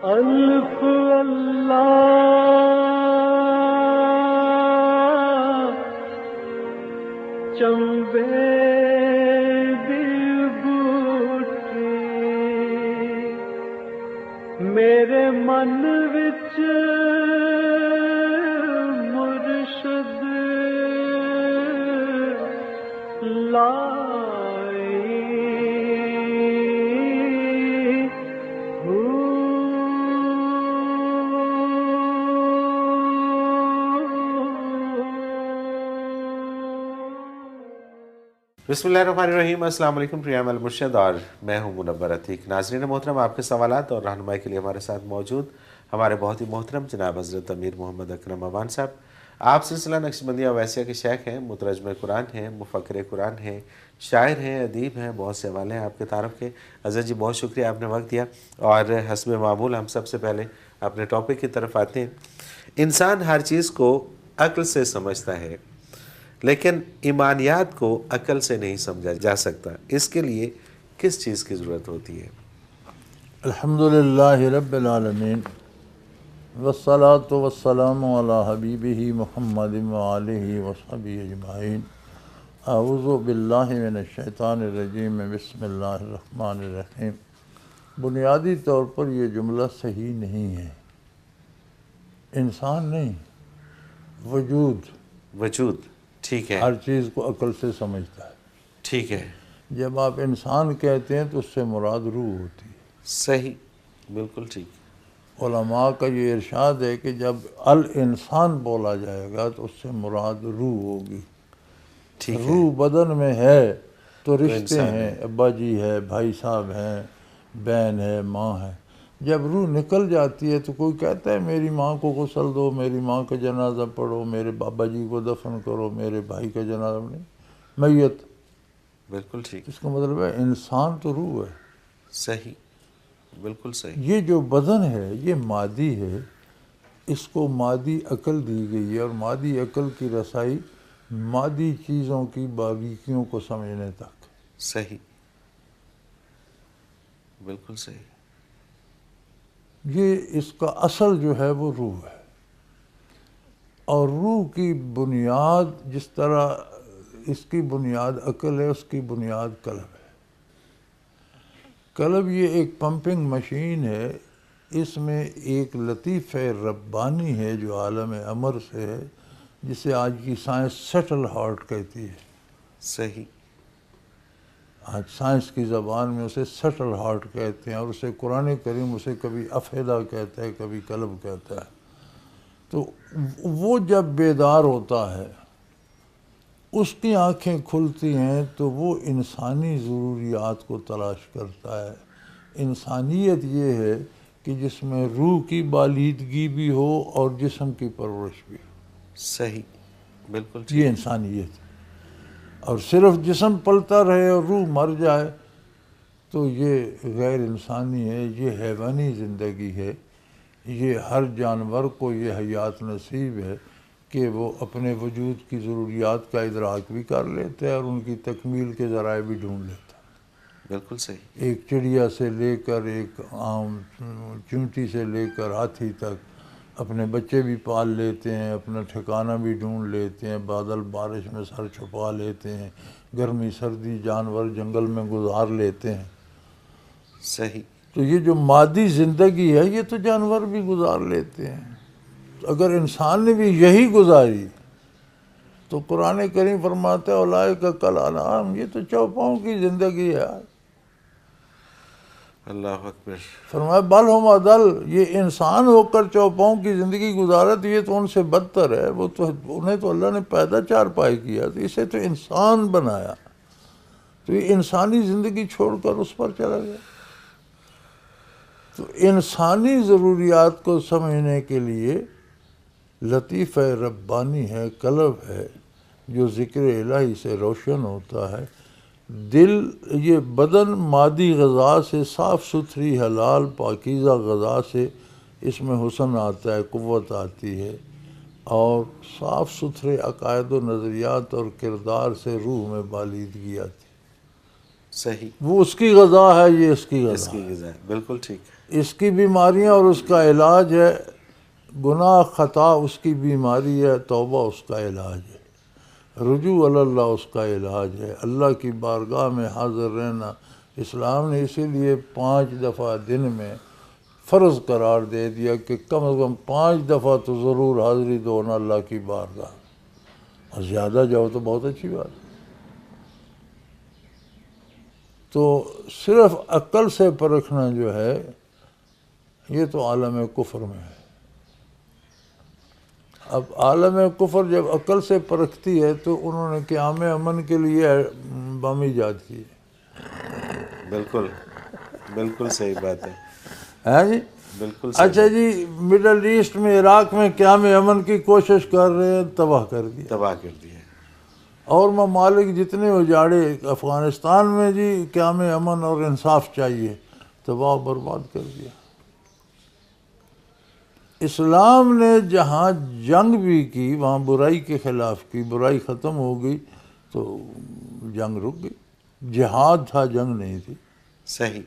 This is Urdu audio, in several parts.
الف اللہ چمبے دی بوٹی میرے من وچ مرشد بسم اللہ الرحمن الرحیم۔ السلام علیکم، پریام المرشد اور میں ہوں منور عتیق۔ ناظرین محترم، آپ کے سوالات اور رہنمائی کے لیے ہمارے ساتھ موجود ہمارے بہت ہی محترم جناب حضرت امیر محمد اکرم اوان صاحب۔ آپ سلسلہ نقشبندیہ اویسیہ کے شیخ ہیں، مترجم قرآن ہیں، مفکر قرآن ہیں، شاعر ہیں، ادیب ہیں، بہت سے حوالے ہیں آپ کے تعارف کے۔ حضرت جی بہت شکریہ، آپ نے وقت دیا، اور حسب معمول ہم سب سے پہلے اپنے ٹاپک کی طرف آتے ہیں۔ انسان ہر چیز کو عقل سے سمجھتا ہے، لیکن ایمانیات کو عقل سے نہیں سمجھا جا سکتا۔ اس کے لیے کس چیز کی ضرورت ہوتی ہے؟ الحمدللہ رب العالمین، والصلاة والسلام علی حبیبہ محمد وآلہ وصحبہ اجمعین۔ اعوذ باللہ من الشیطان الرجیم، بسم اللہ الرحمن الرحیم۔ بنیادی طور پر یہ جملہ صحیح نہیں ہے۔ انسان نہیں، وجود ٹھیک ہے، ہر چیز کو عقل سے سمجھتا ہے۔ ٹھیک ہے، جب آپ انسان کہتے ہیں تو اس سے مراد روح ہوتی ہے۔ صحیح، بالکل ٹھیک۔ علماء کا یہ ارشاد ہے کہ جب الانسان بولا جائے گا تو اس سے مراد روح ہوگی۔ ٹھیک ہے، روح بدن میں ہے تو رشتے انسان ہیں، ہے۔ ابا جی ہے، بھائی صاحب ہیں، بہن ہے، ماں ہے۔ جب روح نکل جاتی ہے تو کوئی کہتا ہے میری ماں کو غسل دو، میری ماں کا جنازہ پڑھو، میرے بابا جی کو دفن کرو، میرے بھائی کا جنازہ نہیں، میت۔ بالکل ٹھیک، اس کا مطلب ہے انسان تو روح ہے۔ صحیح، بالکل صحیح۔ یہ جو بدن ہے یہ مادی ہے، اس کو مادی عقل دی گئی ہے، اور مادی عقل کی رسائی مادی چیزوں کی باریکیوں کو سمجھنے تک۔ صحیح، بالکل صحیح۔ یہ اس کا اصل جو ہے وہ روح ہے، اور روح کی بنیاد جس طرح اس کی بنیاد عقل ہے، اس کی بنیاد قلب ہے۔ قلب یہ ایک پمپنگ مشین ہے، اس میں ایک لطیفہ ربانی ہے جو عالم امر سے ہے، جسے آج کی سائنس سیٹل ہارٹ کہتی ہے۔ صحیح، آج سائنس کی زبان میں اسے سیٹل ہارٹ کہتے ہیں، اور اسے قرآن کریم اسے کبھی افئدہ کہتا ہے، کبھی قلب کہتا ہے۔ تو وہ جب بیدار ہوتا ہے، اس کی آنکھیں کھلتی ہیں تو وہ انسانی ضروریات کو تلاش کرتا ہے۔ انسانیت یہ ہے کہ جس میں روح کی بالیدگی بھی ہو اور جسم کی پرورش بھی ہو۔ صحیح، بالکل ٹھیک۔ یہ انسانیت ہے۔ اور صرف جسم پلتا رہے اور روح مر جائے تو یہ غیر انسانی ہے، یہ حیوانی زندگی ہے۔ یہ ہر جانور کو یہ حیات نصیب ہے کہ وہ اپنے وجود کی ضروریات کا ادراک بھی کر لیتا ہے اور ان کی تکمیل کے ذرائع بھی ڈھونڈ لیتا ہے۔ بالکل صحیح، ایک چڑیا سے لے کر ایک عام چونٹی سے لے کر ہاتھی تک اپنے بچے بھی پال لیتے ہیں، اپنا ٹھکانہ بھی ڈھونڈ لیتے ہیں، بادل بارش میں سر چھپا لیتے ہیں، گرمی سردی جانور جنگل میں گزار لیتے ہیں۔ صحیح، تو یہ جو مادی زندگی ہے یہ تو جانور بھی گزار لیتے ہیں۔ اگر انسان نے بھی یہی گزاری تو قرآن کریم فرماتا ہے اولئک کالانعام، یہ تو چوپاؤں کی زندگی ہے۔ اللہ اکبر۔ فرمایا بل ہم اضل، یہ انسان ہو کر چوپاؤں کی زندگی گزارا تو یہ تو ان سے بدتر ہے۔ وہ تو انہیں تو اللہ نے پیدا چارپائی کیا، تو اسے تو انسان بنایا، تو یہ انسانی زندگی چھوڑ کر اس پر چلا گیا۔ تو انسانی ضروریات کو سمجھنے کے لیے لطیفہ ربانی ہے، قلب ہے، جو ذکر الہی سے روشن ہوتا ہے۔ دل، یہ بدن مادی غذا سے، صاف ستھری حلال پاکیزہ غذا سے اس میں حسن آتا ہے، قوت آتی ہے، اور صاف ستھرے عقائد و نظریات اور کردار سے روح میں بالیدگی آتی ہے۔ صحیح، وہ اس کی غذا ہے، یہ اس کی اس غذا کی غذا ہے، بالکل ٹھیک، اس کی بیماریاں اور اس کا علاج ہے، گناہ خطا اس کی بیماری ہے، توبہ اس کا علاج ہے، رجوع اللہ اس کا علاج ہے، اللہ کی بارگاہ میں حاضر رہنا۔ اسلام نے اسی لیے 5 دفعہ دن میں فرض قرار دے دیا کہ کم از کم 5 دفعہ تو ضرور حاضری دو نا اللہ کی بارگاہ، اور زیادہ جاؤ تو بہت اچھی بات ہے۔ تو صرف عقل سے پرکھنا جو ہے یہ تو عالم کفر میں ہے۔ اب عالم کفر جب عقل سے پرکھتی ہے تو انہوں نے قیام امن کے لیے بم ایجاد کیے۔ بالکل بالکل صحیح بات ہے، ہے جی؟ بالکل صحیح، اچھا جی، مڈل ایسٹ میں، عراق میں قیام امن کی کوشش کر رہے ہیں، تباہ کر دیا۔ تباہ کر دیا ہے، اور ممالک جتنے اجاڑے، افغانستان میں جی قیام امن اور انصاف چاہیے، تباہ و برباد کر دیا۔ اسلام نے جہاں جنگ بھی کی وہاں برائی کے خلاف کی، برائی ختم ہو گئی تو جنگ رک گئی۔ جہاد تھا، جنگ نہیں تھی۔ صحیح،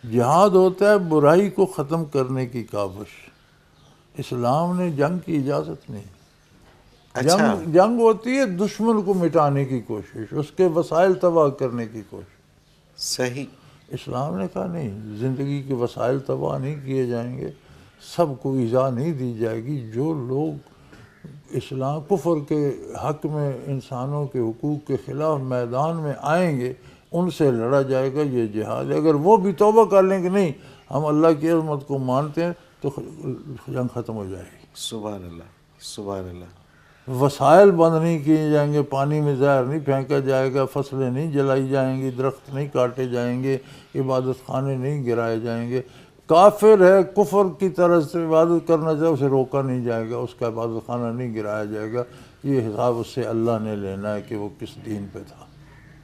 جہاد ہوتا ہے برائی کو ختم کرنے کی کاوش، اسلام نے جنگ کی اجازت نہیں۔ اچھا، جنگ ہوتی ہے دشمن کو مٹانے کی کوشش، اس کے وسائل تباہ کرنے کی کوشش۔ صحیح، اسلام نے کہا نہیں، زندگی کے وسائل تباہ نہیں کیے جائیں گے، سب کو ایذا نہیں دی جائے گی۔ جو لوگ اسلام کفر کے حق میں انسانوں کے حقوق کے خلاف میدان میں آئیں گے ان سے لڑا جائے گا، یہ جہاد ہے۔ اگر وہ بھی توبہ کر لیں کہ نہیں ہم اللہ کی عظمت کو مانتے ہیں تو جنگ ختم ہو جائے گی۔ سبحان اللہ، سبحان اللہ، وسائل بند نہیں کیے جائیں گے، پانی میں زہر نہیں پھینکا جائے گا، فصلیں نہیں جلائی جائیں گی، درخت نہیں کاٹے جائیں گے، عبادت خانے نہیں گرائے جائیں گے۔ کافر ہے، کفر کی طرح سے عبادت کرنا چاہے اسے روکا نہیں جائے گا، اس کا عبادت خانہ نہیں گرایا جائے گا۔ یہ حساب اس سے اللہ نے لینا ہے کہ وہ کس دین پہ تھا۔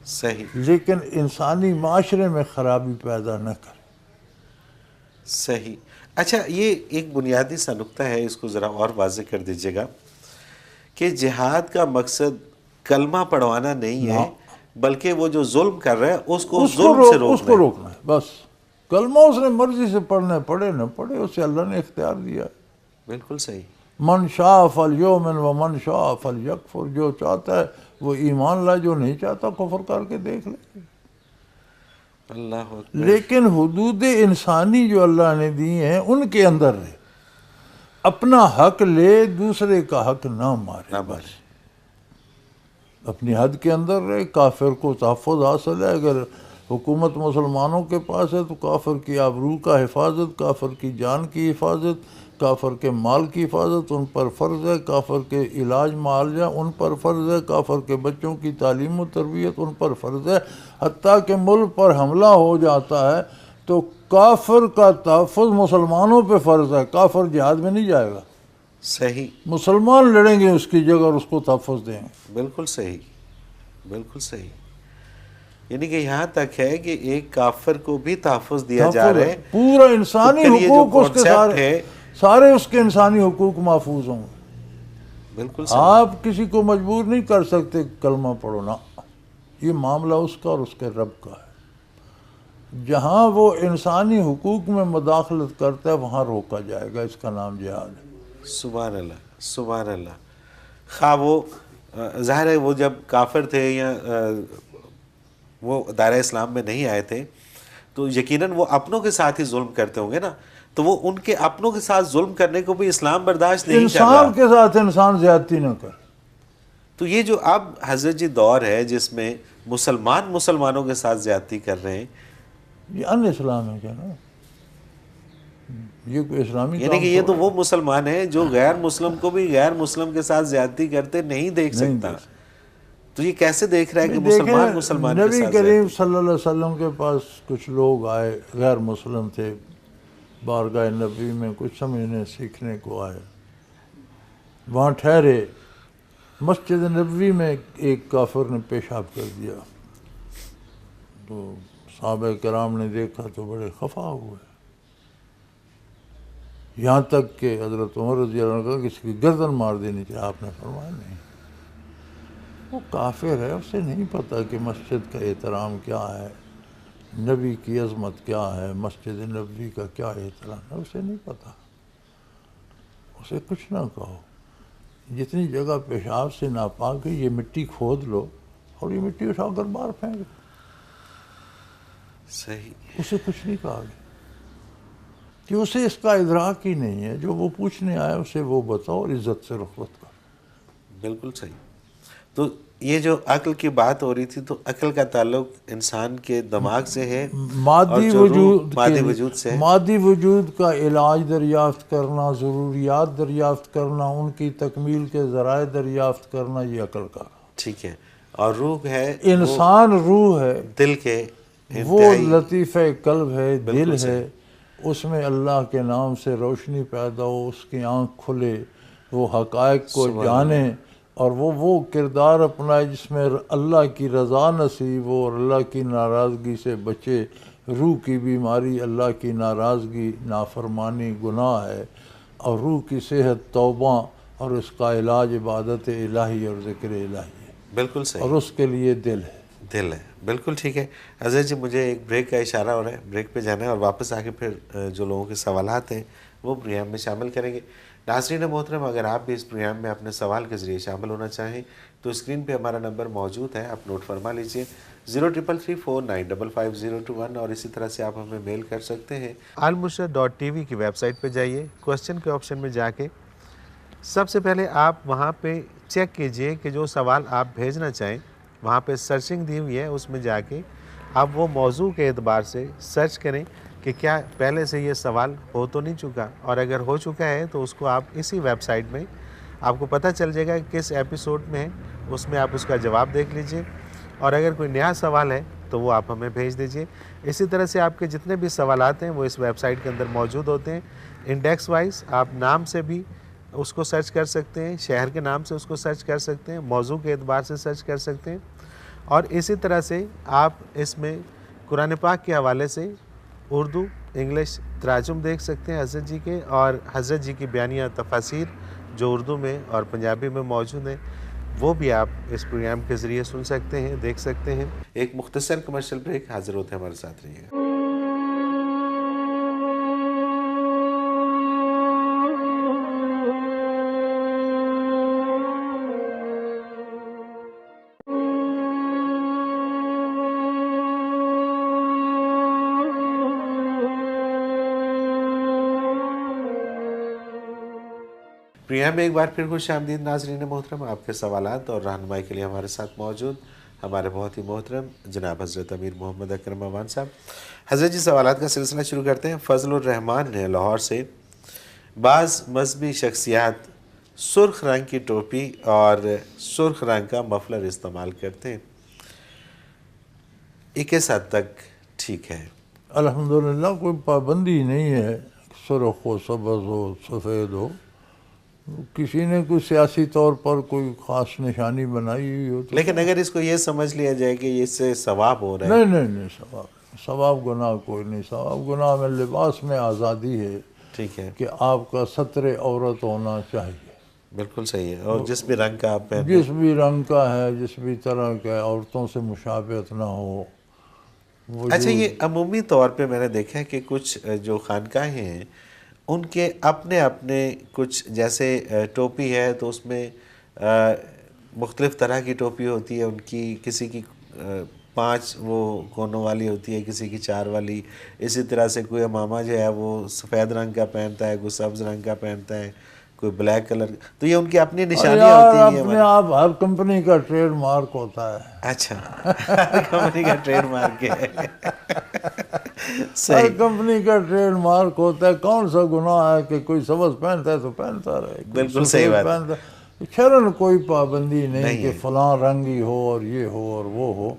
صحیح، لیکن انسانی معاشرے میں خرابی پیدا نہ کرے۔ صحیح۔ اچھا، یہ ایک بنیادی سا نقطہ ہے، اس کو ذرا اور واضح کر دیجیے گا کہ جہاد کا مقصد کلمہ پڑھوانا نہیں ہے، بلکہ وہ جو ظلم کر رہا ہے اس کو ظلم سے اس کو روکنا ہے بس۔ کلمہ اس نے مرضی سے پڑھنا ہے، پڑھے نہ پڑھے، اسے اللہ نے اختیار دیا ہے۔ بالکل صحیح، من شاء فلیؤمن ومن شاء فلیکفر، جو چاہتا ہے وہ ایمان لائے، جو نہیں چاہتا کفر کر کے دیکھ لے۔ اللہ اکبر، لیکن حدود انسانی جو اللہ نے دی ہیں ان کے اندر رہے، اپنا حق لے، دوسرے کا حق نہ مارے، نہ بس مارے۔ اپنی حد کے اندر رہے۔ کافر کو تحفظ حاصل ہے، اگر حکومت مسلمانوں کے پاس ہے تو کافر کی آبرو کا حفاظت، کافر کی جان کی حفاظت، کافر کے مال کی حفاظت ان پر فرض ہے، کافر کے علاج معالجہ ان پر فرض ہے، کافر کے بچوں کی تعلیم و تربیت ان پر فرض ہے۔ حتیٰ کہ ملک پر حملہ ہو جاتا ہے تو کافر کا تحفظ مسلمانوں پہ فرض ہے، کافر جہاد میں نہیں جائے گا، صحیح، مسلمان لڑیں گے اس کی جگہ اور اس کو تحفظ دیں گے۔ بالکل صحیح، بالکل صحیح۔ یعنی کہ یہاں تک ہے کہ ایک کافر کو بھی تحفظ دیا جا رہا ہے، پورا انسانی تو پھر یہ جو حقوق اس کے concept ہے، سارے اس کے انسانی حقوق محفوظ ہوں گے۔ بالکل صحیح، آپ کسی کو مجبور نہیں کر سکتے کلمہ پڑھو نا، یہ معاملہ اس کا اور اس کے رب کا ہے۔ جہاں وہ انسانی حقوق میں مداخلت کرتا ہے وہاں روکا جائے گا، اس کا نام جہاد ہے۔ سبحان اللہ، سبحان اللہ۔ خواہ وہ ظاہر ہے وہ جب کافر تھے یا وہ دائرہ اسلام میں نہیں آئے تھے تو یقیناً وہ اپنوں کے ساتھ ہی ظلم کرتے ہوں گے نا، تو وہ ان کے اپنوں کے ساتھ ظلم کرنے کو بھی اسلام برداشت نہیں کر رہا۔ انسان کے ساتھ انسان زیادتی نہ کر۔ تو یہ جو اب حضرت جی دور ہے جس میں مسلمانوں کے ساتھ زیادتی کر رہے ہیں، یہ ان اسلام ہے کیا نا، یہ کوئی اسلامی یعنی کہ یہ تو وہ مسلمان ہیں جو غیر مسلم کو بھی غیر مسلم کے ساتھ زیادتی کرتے نہیں دیکھ سکتا، تو یہ کیسے دیکھ رہا ہے کہ مسلمان کے نبی ساتھ کریم صلی اللہ علیہ وسلم کے پاس کچھ لوگ آئے، غیر مسلم تھے، بارگاہ نبی میں کچھ سمجھنے سیکھنے کو آئے، وہاں ٹھہرے، مسجد نبوی میں ایک کافر نے پیشاب کر دیا، تو صحابہ کرام نے دیکھا تو بڑے خفا ہوئے، یہاں تک کہ حضرت عمر رضی اللہ عنہ کہ اس کی گردن مار دینی چاہیے، آپ نے فرمایا نہیں، وہ کافر ہے، اسے نہیں پتہ کہ مسجد کا احترام کیا ہے، نبی کی عظمت کیا ہے، مسجد نبوی کا کیا احترام ہے، اسے نہیں پتہ. اسے کچھ نہ کہو. جتنی جگہ پیشاب سے ناپاک ہے یہ مٹی کھود لو اور یہ مٹی اٹھا کر باہر پھینک دو. صحیح. اسے کچھ نہیں کہا گیا کہ اسے اس کا ادراک ہی نہیں ہے. جو وہ پوچھنے آیا اسے وہ بتاؤ اور عزت سے رخصت کر. بالکل صحیح. تو یہ جو عقل کی بات ہو رہی تھی، تو عقل کا تعلق انسان کے دماغ سے ہے اور جو روح مادی وجود سے ہے. مادی وجود کا علاج دریافت کرنا، ضروریات دریافت کرنا، ان کی تکمیل کے ذرائع دریافت کرنا، یہ عقل کا. ٹھیک ہے. اور روح ہے، انسان روح ہے، دل کے وہ لطیفہ قلب ہے، دل ہے. اس میں اللہ کے نام سے روشنی پیدا ہو، اس کی آنکھ کھلے، وہ حقائق کو جانے اور وہ کردار اپنائے جس میں اللہ کی رضا نصیب ہو اور اللہ کی ناراضگی سے بچے. روح کی بیماری اللہ کی ناراضگی، نافرمانی، گناہ ہے، اور روح کی صحت توبہ اور اس کا علاج عبادت الہی اور ذکر الہی ہے. بالکل صحیح. اور اس کے لیے دل ہے. دل ہے. بالکل ٹھیک ہے. اظہر جی مجھے ایک بریک کا اشارہ ہو رہا ہے، بریک پہ جانا ہے اور واپس آ کے پھر جو لوگوں کے سوالات ہیں وہ پروگرام میں شامل کریں گے. ناظرین محترم، اگر آپ بھی اس پروگرام میں اپنے سوال کے ذریعے شامل ہونا چاہیں تو اسکرین پہ ہمارا نمبر موجود ہے، آپ نوٹ فرما لیجئے 0334955021، اور اسی طرح سے آپ ہمیں میل کر سکتے ہیں. almurshid.tv کی ویب سائٹ پہ جائیے، کوسچن کے آپشن میں جا کے سب سے پہلے آپ وہاں پہ چیک کیجئے کہ جو سوال آپ بھیجنا چاہیں، وہاں پہ سرچنگ دی ہوئی ہے، اس میں جا کے آپ وہ موضوع کے اعتبار سے سرچ کریں کہ کیا پہلے سے یہ سوال ہو تو نہیں چکا، اور اگر ہو چکا ہے تو اس کو آپ اسی ویب سائٹ میں آپ کو پتہ چل جائے گا کہ کس ایپیسوڈ میں ہے، اس میں آپ اس کا جواب دیکھ لیجئے، اور اگر کوئی نیا سوال ہے تو وہ آپ ہمیں بھیج دیجئے. اسی طرح سے آپ کے جتنے بھی سوالات ہیں وہ اس ویب سائٹ کے اندر موجود ہوتے ہیں. انڈیکس وائز آپ نام سے بھی اس کو سرچ کر سکتے ہیں، شہر کے نام سے اس کو سرچ کر سکتے ہیں، موضوع کے اعتبار سے سرچ کر سکتے ہیں، اور اسی طرح سے آپ اس میں قرآن پاک کے حوالے سے اردو انگلش تراجم دیکھ سکتے ہیں حضرت جی کے، اور حضرت جی کی بیانیہ تفاسیر جو اردو میں اور پنجابی میں موجود ہیں وہ بھی آپ اس پروگرام کے ذریعے سن سکتے ہیں، دیکھ سکتے ہیں. ایک مختصر کمرشل بریک، حاضر ہوتے ہیں، ہمارے ساتھ رہیے گا. پروگرام میں ایک بار پھر خوش آمدید ناظرین محترم. آپ کے سوالات اور رہنمائی کے لیے ہمارے ساتھ موجود ہمارے بہت ہی محترم جناب حضرت امیر محمد اکرم اوان صاحب. حضرت جی سوالات کا سلسلہ شروع کرتے ہیں. فضل الرحمان نے لاہور سے، بعض مذہبی شخصیات سرخ رنگ کی ٹوپی اور سرخ رنگ کا مفلر استعمال کرتے ہیں، یہ کس حد تک ٹھیک ہے؟ الحمدللہ کوئی پابندی نہیں ہے، سرخ ہو، سبز ہو، سفید ہو. کسی نے کوئی سیاسی طور پر کوئی خاص نشانی بنائی ہوئی ہو تو، لیکن اگر اس کو یہ سمجھ لیا جائے کہ اس سے ثواب ہو رہا ہے. نہیں ثواب گناہ کوئی نہیں. ثواب گناہ میں لباس میں آزادی ہے، ٹھیک ہے، کہ آپ کا ستر عورت ہونا چاہیے. بالکل صحیح ہے. اور جس بھی رنگ کا آپ پہنیں، جس بھی رنگ کا ہے، جس بھی طرح کا ہے، عورتوں سے مشابہت نہ ہو. اچھا، یہ عمومی طور پہ میں نے دیکھا ہے کہ کچھ جو خانقاہیں ہیں ان کے اپنے کچھ، جیسے ٹوپی ہے تو اس میں مختلف طرح کی ٹوپی ہوتی ہے ان کی، کسی کی 5 وہ کونوں والی ہوتی ہے، کسی کی 4 والی. اسی طرح سے کوئی امامہ جو ہے وہ سفید رنگ کا پہنتا ہے، کوئی سبز رنگ کا پہنتا ہے، کوئی بلیک کلر. تو یہ ان کی اپنی نشانیاں ہوتی ہیں. اپنے آپ ہر کمپنی کا ٹریڈ مارک ہوتا ہے. اچھا، کمپنی کا ٹریڈ مارک ہے. ہر کمپنی کا ٹریڈ مارک ہوتا ہے. کون سا گناہ ہے کہ کوئی سبز پہنتا ہے تو پہنتا رہے، بالکل صحیح بات. شرن کوئی پابندی نہیں کہ فلاں رنگی ہو اور یہ ہو اور وہ ہو.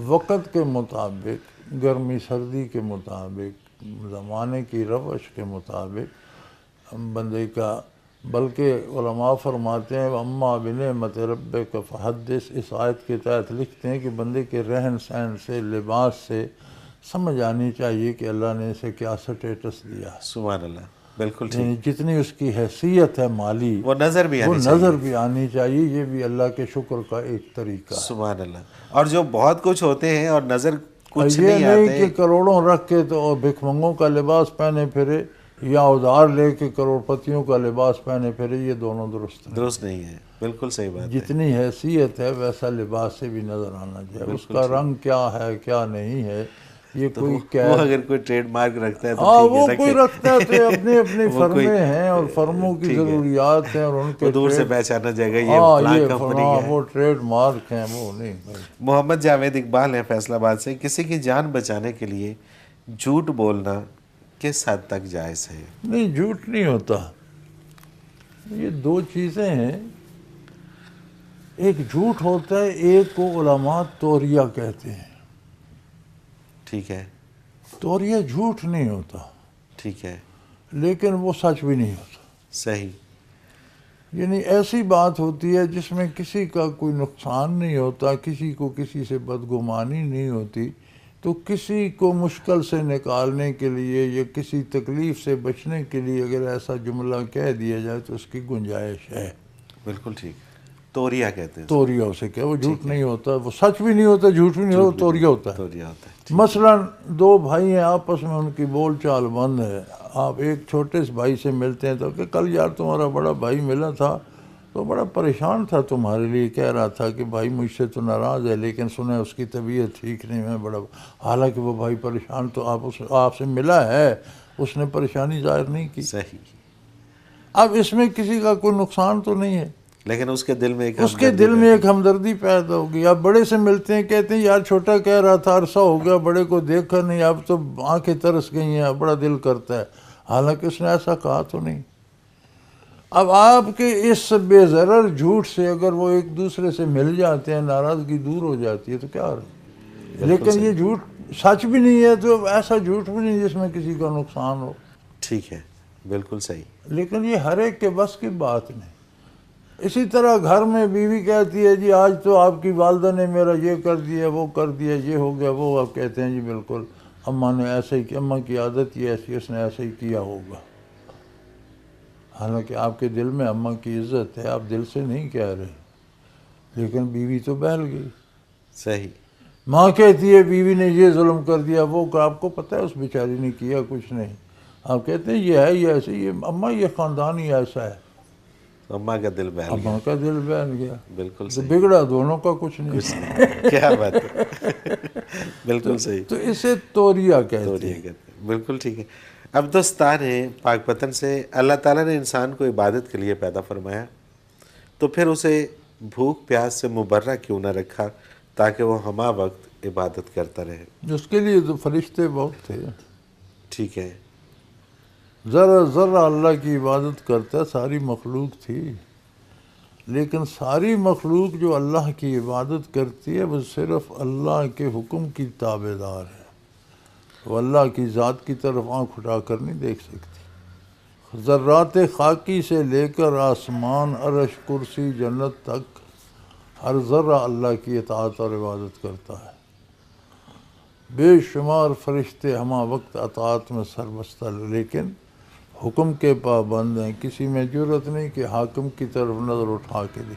وقت کے مطابق، گرمی سردی کے مطابق، زمانے کی روش کے مطابق بندے کا، بلکہ علماء فرماتے ہیں اما بنعمت ربک فحدث. اس آیت کے تحت لکھتے ہیں کہ بندے کے رہن سہن سے، لباس سے سمجھ آنی چاہیے کہ اللہ نے اسے کیا سٹیٹس دیا. سبحان اللہ. بالکل ٹھیک. یعنی جتنی اس کی حیثیت ہے مالی وہ نظر بھی وہ آنی چاہیے. نظر بھی آنی چاہیے. یہ بھی اللہ کے شکر کا ایک طریقہ ہے. سبحان اللہ. اور جو بہت کچھ ہوتے ہیں اور نظر کچھ یہ نہیں نہیں آتے. کہ کروڑوں رکھ کے تو بھک منگوں کا لباس پہنے پھرے یا ادھار لے کے کروڑ پتیوں کا لباس پہنے پھرے. یہ دونوں درست نہیں ہے. بالکل صحیح بات ہے. جتنی حیثیت ہے ویسا لباس سے بھی نظر آنا چاہیے. اس کا رنگ کیا ہے کیا نہیں ہے یہ کوئی وہ اگر کوئی ٹریڈ مارک رکھتا ہے تو ہاں ٹھیک ہے وہ رکھے. کوئی رکھتا ہے تو اپنے اپنے فرمیں ہیں اور فرموں کی ضروریات ہیں اور ان کے دور سے پہچانا جائے گا یہ فلاں کمپنی ہے. وہ ٹریڈ مارک ہیں وہ نہیں. محمد جاوید اقبال ہیں فیصل آباد سے. کسی کی جان بچانے کے لیے جھوٹ بولنا کس حد تک جائز ہے؟ نہیں جھوٹ نہیں ہوتا. یہ دو چیزیں ہیں. ایک جھوٹ ہوتا ہے ایک کو علماء توریہ کہتے ہیں. ٹھیک ہے. توریہ جھوٹ نہیں ہوتا ٹھیک ہے. لیکن وہ سچ بھی نہیں ہوتا. صحیح. یعنی ایسی بات ہوتی ہے جس میں کسی کا کوئی نقصان نہیں ہوتا, کسی کو کسی سے بدگمانی نہیں ہوتی, تو کسی کو مشکل سے نکالنے کے لیے یا کسی تکلیف سے بچنے کے لیے اگر ایسا جملہ کہہ دیا جائے تو اس کی گنجائش ہے. بالکل ٹھیک. توریہ کہتے ہیں. توریہ اسے کہ وہ جھوٹ نہیں ہوتا, وہ سچ بھی نہیں ہوتا, جھوٹ بھی نہیں ہوتا, توریہ ہوتا ہے. توریہ ہوتا ہے. مثلا دو بھائی ہیں آپس میں ان کی بول چال بند ہے. آپ ایک چھوٹے سے بھائی سے ملتے ہیں تو کہ کل یار تمہارا بڑا بھائی ملا تھا تو بڑا پریشان تھا تمہارے لیے, کہہ رہا تھا کہ بھائی مجھ سے تو ناراض ہے لیکن سنا اس کی طبیعت ٹھیک نہیں, میں بڑا, حالانکہ وہ بھائی پریشان تو آپ سے ملا ہے, اس نے پریشانی ظاہر نہیں کی. صحیح. اب اس میں کسی کا کوئی نقصان تو نہیں ہے لیکن اس کے دل میں ایک ہمدردی پیدا ہوگی. آپ بڑے سے ملتے ہیں کہتے ہیں یار چھوٹا کہہ رہا تھا عرصہ ہو گیا بڑے کو دیکھا نہیں, اب تو آنکھیں ترس گئی ہیں, بڑا دل کرتا ہے, حالانکہ اس نے ایسا کہا تو نہیں. اب آپ کے اس بے ضرر جھوٹ سے اگر وہ ایک دوسرے سے مل جاتے ہیں, ناراضگی دور ہو جاتی ہے تو کیا رہا. لیکن یہ جھوٹ سچ بھی نہیں ہے تو ایسا جھوٹ بھی نہیں جس میں کسی کا نقصان ہو. ٹھیک ہے. بالکل صحیح. لیکن یہ ہر ایک کے بس کی بات نہیں. اسی طرح گھر میں بیوی کہتی ہے جی آج تو آپ کی والدہ نے میرا یہ کر دیا وہ کر دیا, یہ ہو گیا وہ, آپ کہتے ہیں جی بالکل اماں نے ایسے ہی کیا, اماں کی عادت یہ ایسی, اس نے ایسے ہی کیا ہوگا. حالانکہ آپ کے دل میں اماں کی عزت ہے, آپ دل سے نہیں کہہ رہے, لیکن بیوی تو بہل گئی. صحیح. ماں کہتی ہے بیوی نے یہ ظلم کر دیا وہ, آپ کو پتہ ہے اس بیچاری نے کیا کچھ نہیں, آپ کہتے ہیں یہ ہے یہ ایسے, یہ اماں یہ خاندان ہی ایسا ہے. اماں کا دل بہل گیا. اماں کا دل بہل گیا. بالکل تو بگڑا دونوں کا کچھ نہیں. کیا بات ہے. بالکل صحیح. تو اسے توریہ کہتے ہیں. بالکل ٹھیک ہے. اب دوستان ہے پاک پتن سے, اللہ تعالیٰ نے انسان کو عبادت کے لیے پیدا فرمایا, تو پھر اسے بھوک پیاس سے مبرہ کیوں نہ رکھا تاکہ وہ ہمہ وقت عبادت کرتا رہے. اس کے لیے تو فرشتے بہت تھے. ٹھیک ہے. ذرا ذرا اللہ کی عبادت کرتا, ساری مخلوق تھی, لیکن ساری مخلوق جو اللہ کی عبادت کرتی ہے وہ صرف اللہ کے حکم کی تابع دار ہے. وہ اللہ کی ذات کی طرف آنکھ اٹھا کر نہیں دیکھ سکتی. ذرات خاکی سے لے کر آسمان, عرش, کرسی, جنت تک ہر ذرہ اللہ کی اطاعت اور عبادت کرتا ہے. بے شمار فرشتے ہمہ وقت اطاعت میں سربستہ, لیکن حکم کے پابند ہیں. کسی میں جرت نہیں کہ حاکم کی طرف نظر اٹھا کے دے.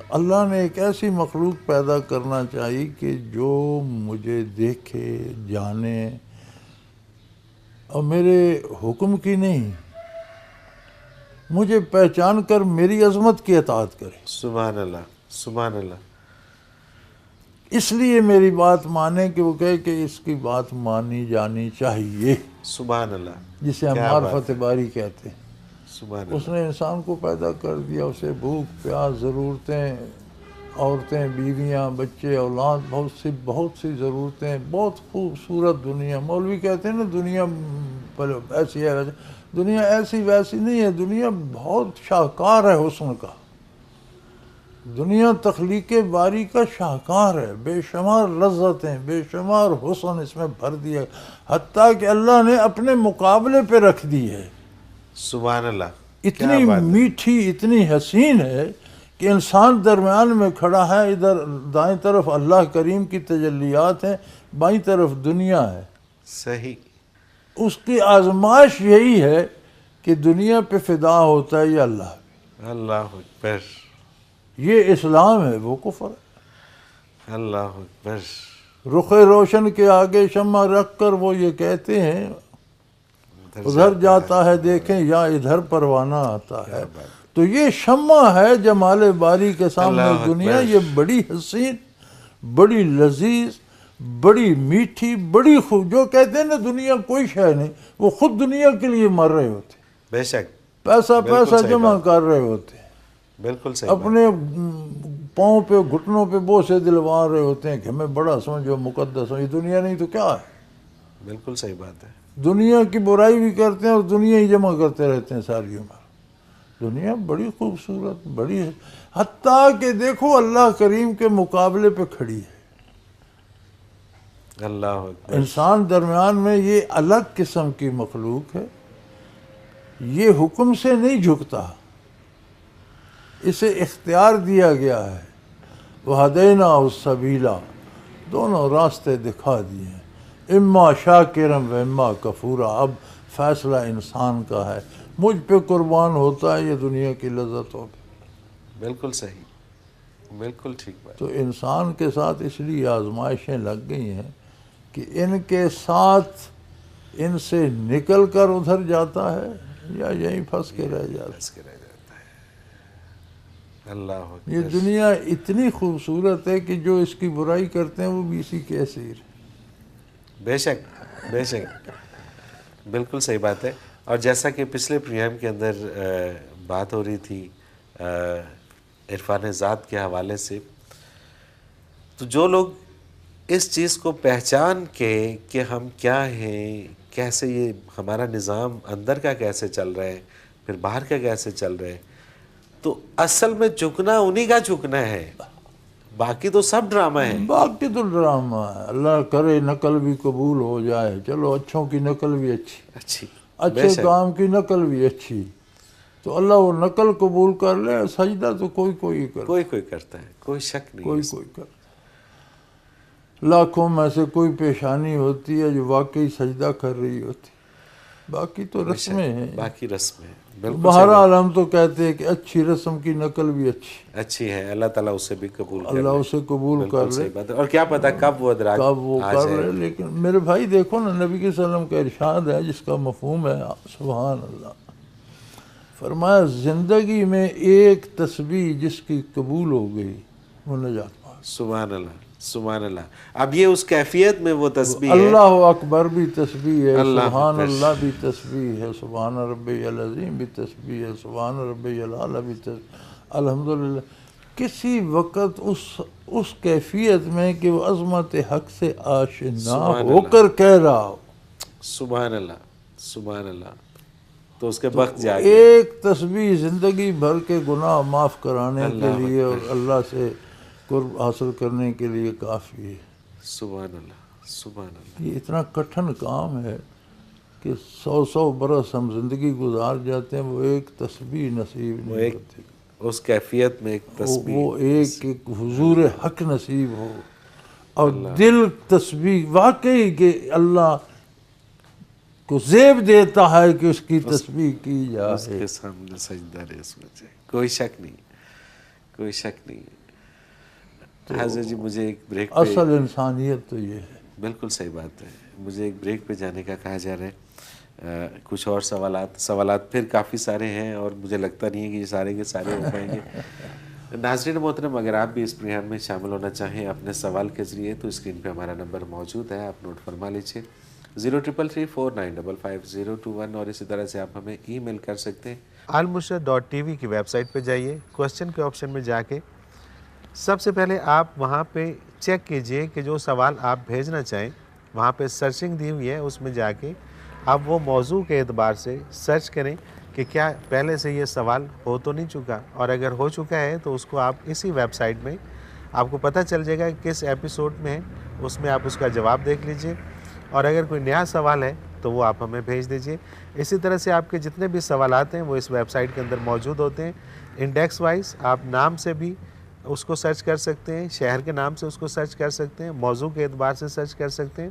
اللہ نے ایک ایسی مخلوق پیدا کرنا چاہیے کہ جو مجھے دیکھے, جانے, اور میرے حکم کی نہیں, مجھے پہچان کر میری عظمت کی اطاعت کرے. سبحان اللہ. سبحان اللہ. اس لیے میری بات مانے کہ وہ کہے کہ اس کی بات مانی جانی چاہیے. سبحان اللہ. جسے ہم معرفت باری کہتے ہیں. سبحان اس نے انسان کو پیدا کر دیا, اسے بھوک پیاس, ضرورتیں, عورتیں, بیویاں, بچے, اولاد, بہت سی ضرورتیں, بہت خوبصورت دنیا. مولوی کہتے ہیں نا دنیا ایسی ہے, دنیا ایسی ویسی نہیں ہے, دنیا بہت شاہکار ہے حسن کا. دنیا تخلیق باری کا شاہکار ہے, بے شمار لذتیں, بے شمار حسن اس میں بھر دیا, حتیٰ کہ اللہ نے اپنے مقابلے پہ رکھ دی ہے. سبحان اللہ. اتنی میٹھی, اتنی حسین ہے کہ انسان درمیان میں کھڑا ہے, ادھر دائیں طرف اللہ کریم کی تجلیات ہیں, بائیں طرف دنیا ہے. صحیح. اس کی آزمائش یہی ہے کہ دنیا پہ فدا ہوتا ہے یا اللہ پہ. اللہ اکبر. یہ اسلام ہے، وہ کفر ہے. اللہ اکبر. رخ روشن کے آگے شمع رکھ کر وہ یہ کہتے ہیں ادھر جاتا ہے دیکھیں یا ادھر پروانہ آتا ہے. تو یہ شمع ہے جمال باری کے سامنے اللہ دنیا. اکبر. یہ بڑی حسین، بڑی لذیذ، بڑی میٹھی، بڑی خوب. جو کہتے ہیں نا دنیا کوئی شے نہیں، وہ خود دنیا کے لیے مر رہے ہوتے، بے شک. پیسہ بالکل پیسہ صحیح جمع بات. کر رہے ہوتے ہیں، بالکل صحیح بات. اپنے پاؤں پہ گھٹنوں پہ بوسے دلوا رہے ہوتے ہیں کہ ہمیں بڑا سمجھو، مقدس سمجھو. یہ دنیا نہیں تو کیا ہے؟ بالکل صحیح بات ہے. دنیا کی برائی بھی کرتے ہیں اور دنیا ہی جمع کرتے رہتے ہیں ساری عمر. دنیا بڑی خوبصورت، بڑی، حتیٰ کہ دیکھو اللہ کریم کے مقابلے پہ کھڑی ہے. اللہ اکبر. انسان درمیان میں یہ الگ قسم کی مخلوق ہے. یہ حکم سے نہیں جھکتا، اسے اختیار دیا گیا ہے. وَهَدَيْنَاهُ السَّبِيلَ، دونوں راستے دکھا دیے ہیں. اما شاکرم و اما کفورا. اب فیصلہ انسان کا ہے. مجھ پہ قربان ہوتا ہے یہ دنیا کی لذتوں پہ. بالکل صحیح، بالکل ٹھیک بات. تو انسان کے ساتھ اس لیے آزمائشیں لگ گئی ہیں کہ ان کے ساتھ ان سے نکل کر ادھر جاتا ہے یا یہیں پھنس کے رہ جاتا ہے. بس کے رہ جاتا ہے. اللہ اکبر. یہ دنیا اتنی خوبصورت ہے کہ جو اس کی برائی کرتے ہیں وہ بھی اسی کے اسیر ہیں. بے شک، بے شک، بالکل صحیح بات ہے. اور جیسا کہ پچھلے پروگرام کے اندر بات ہو رہی تھی عرفان ذات کے حوالے سے، تو جو لوگ اس چیز کو پہچان کے کہ ہم کیا ہیں، کیسے یہ ہمارا نظام اندر کا کیسے چل رہا ہے، پھر باہر کا کیسے چل رہا ہے، تو اصل میں جھکنا انہی کا جھکنا ہے، باقی تو سب ڈرامہ ہے. باقی تو ڈرامہ ہے. اللہ کرے نقل بھی قبول ہو جائے. چلو اچھوں کی نقل بھی اچھی، اچھی، اچھے کام کی نقل بھی اچھی، تو اللہ وہ نقل قبول کر لے. سجدہ تو کوئی کوئی کرتا، کوئی کوئی کرتا ہے، کوئی شک نہیں. کوئی کوئی کرتا. لاکھوں میں سے کوئی پیشانی ہوتی ہے جو واقعی سجدہ کر رہی ہوتی، باقی تو رسمیں ہیں. باقی رسم ہے. بالکل بہرحال ہم تو کہتے ہیں کہ اچھی رسم کی نقل بھی اچھی ہے. اللہ تعالیٰ اسے بھی قبول کر اللہ اسے قبول کر لے. صحیح بات ہے. اور کیا پتہ کب وہ ادراک کب وہ کر لے. لیکن میرے بھائی دیکھو نا، نبی کے صلی اللہ علیہ وسلم کا ارشاد ہے جس کا مفہوم ہے سبحان اللہ. فرمایا زندگی میں ایک تسبیح جس کی قبول ہو گئی وہ نجات پا. سبحان اللہ، سبحان اللہ. اب یہ اس کیفیت میں وہ تسبیح ہے. اللہ اکبر بھی تسبیح ہے، اللہ سبحان اکبر. اللہ بھی تسبیح ہے، سبحان ربی العظیم بھی تسبیح ہے، سبحان ربی الاعلی بھی تسبیح. الحمدللہ کسی وقت اس کیفیت میں کہ وہ عظمت حق سے آشنا سبحان ہو کر کہہ رہا ہو سبحان اللہ، سبحان اللہ، تو اس کے وقت جا کے ایک تسبیح زندگی بھر کے گناہ معاف کرانے کے لیے اور اللہ سے قرب حاصل کرنے کے لیے کافی ہے. سبحان اللہ، سبحان اللہ. یہ اتنا کٹھن کام ہے کہ 100 برس ہم زندگی گزار جاتے ہیں، وہ ایک تسبیح نصیب وہ نہیں ایک ہوتی. اس کیفیت میں ایک تسبیح، وہ ایک حضور حق نصیب ہو اور دل تسبیح واقعی کہ اللہ کو زیب دیتا ہے کہ اس کی تسبیح کی اس جائے. کے سامنے سجدہ ریز ہو جائے. کوئی شک نہیں، کوئی شک نہیں. حضرت جی مجھے ایک بریک پہ، اصل انسانیت تو یہ ہے. بالکل صحیح بات ہے. مجھے ایک بریک پہ جانے کا کہا جا رہا ہے. کچھ اور سوالات پھر کافی سارے ہیں اور مجھے لگتا نہیں ہے کہ یہ سارے کے سارے ہو پائیں گے. ناظرین محترم، اگر آپ بھی اس پروگرام میں شامل ہونا چاہیں اپنے سوال کے ذریعے تو اسکرین پہ ہمارا نمبر موجود ہے، آپ نوٹ فرما لیجیے 033349550221. اور اسی طرح سے آپ ہمیں ای میل کر سکتے ہیں. almurshid.tv کی ویب سائٹ پہ جائیے، کوسچن کے آپشن میں جا کے سب سے پہلے آپ وہاں پہ چیک کیجئے کہ جو سوال آپ بھیجنا چاہیں، وہاں پہ سرچنگ دی ہوئی ہے، اس میں جا کے آپ وہ موضوع کے اعتبار سے سرچ کریں کہ کیا پہلے سے یہ سوال ہو تو نہیں چکا، اور اگر ہو چکا ہے تو اس کو آپ اسی ویب سائٹ میں آپ کو پتہ چل جائے گا کہ کس ایپیسوڈ میں ہے، اس میں آپ اس کا جواب دیکھ لیجئے. اور اگر کوئی نیا سوال ہے تو وہ آپ ہمیں بھیج دیجئے. اسی طرح سے آپ کے جتنے بھی سوالات ہیں وہ اس ویب سائٹ کے اندر موجود ہوتے ہیں. انڈیکس وائز آپ نام سے بھی اس کو سرچ کر سکتے ہیں، شہر کے نام سے اس کو سرچ کر سکتے ہیں، موضوع کے اعتبار سے سرچ کر سکتے ہیں.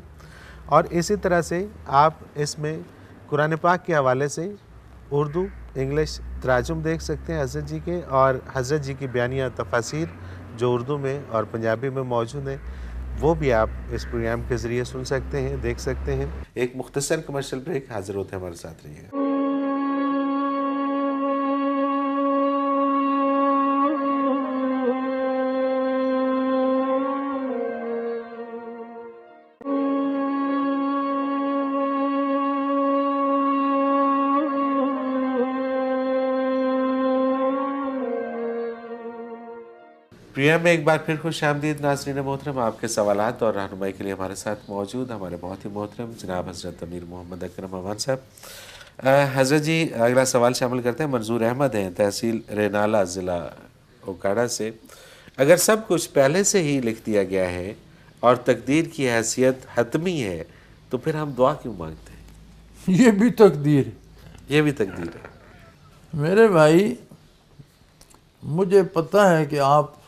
اور اسی طرح سے آپ اس میں قرآن پاک کے حوالے سے اردو انگلش تراجم دیکھ سکتے ہیں حضرت جی کے، اور حضرت جی کی بیانیہ تفاسیر جو اردو میں اور پنجابی میں موجود ہیں وہ بھی آپ اس پروگرام کے ذریعے سن سکتے ہیں، دیکھ سکتے ہیں۔ ایک مختصر کمرشل بریک، حاضر ہوتے ہیں، ہمارے ساتھ رہیے گا۔ پروگرام میں ایک بار پھر خوش آمدید ناظرین محترم، آپ کے سوالات اور رہنمائی کے لیے ہمارے ساتھ موجود ہمارے بہت ہی محترم جناب حضرت امیر محمد اکرم اوان صاحب۔ حضرت جی اگلا سوال شامل کرتے ہیں۔ منظور احمد ہیں، تحصیل رینالہ، ضلع اوکاڑا سے۔ اگر سب کچھ پہلے سے ہی لکھ دیا گیا ہے اور تقدیر کی حیثیت حتمی ہے تو پھر ہم دعا کیوں مانگتے ہیں؟ یہ بھی تقدیر ہے۔ یہ بھی تقدیر ہے۔ میرے بھائی، مجھے پتہ ہے کہ آپ